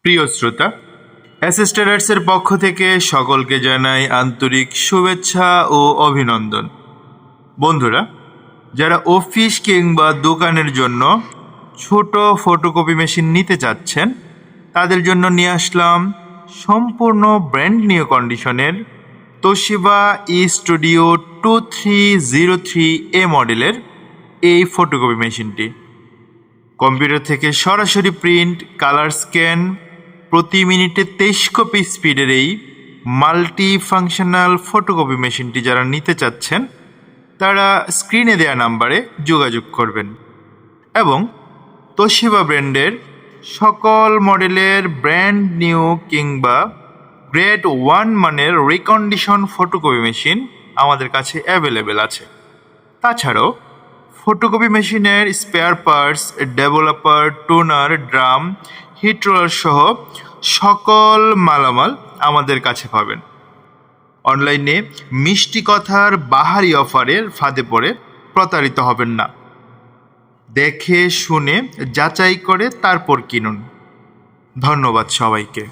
প্রিয় শ্রোতা, অ্যাসিস্টেডার্সের পক্ষ থেকে সকলকে জানাই আন্তরিক শুভেচ্ছা ও অভিনন্দন। বন্ধুরা, যারা অফিস কিংবা দোকানের জন্য ছোট ফটোকপি মেশিন নিতে চাচ্ছেন, তাদের জন্য নিয়ে আসলাম সম্পূর্ণ ব্র্যান্ড নিউ কন্ডিশনের তোশিবা স্টুডিও 2303A মডেলের এই ফটোকপি মেশিনটি। কম্পিউটার থেকে সরাসরি প্রিন্ট, কালার স্ক্যান, প্রতি মিনিটে 23 কপি স্পিডের এই মাল্টি ফাংশনাল ফটোকপি মেশিনটি যারা নিতে চাচ্ছেন, তারা স্ক্রিনে দেওয়া নাম্বারে যোগাযোগ করবেন এবং তোশিবা ব্র্যান্ডের সকল মডেলের ব্র্যান্ড নিউ কিংবা গ্রেড 1 মানের রিকন্ডিশন ফটোকপি মেশিন আমাদের কাছে অ্যাভেলেবেল আছে। তাছাড়াও ফটোকপি মেশিনের spare parts, developer, toner, drum, heat roller সহ সকল মালামাল আমাদের কাছে পাবেন। অনলাইনে মিষ্টি কথার বাহারি অফারের ফাঁদে পড়ে প্রতারিত হবেন না। দেখে শুনে যাচাই করে তারপর কিনুন। ধন্যবাদ সবাইকে।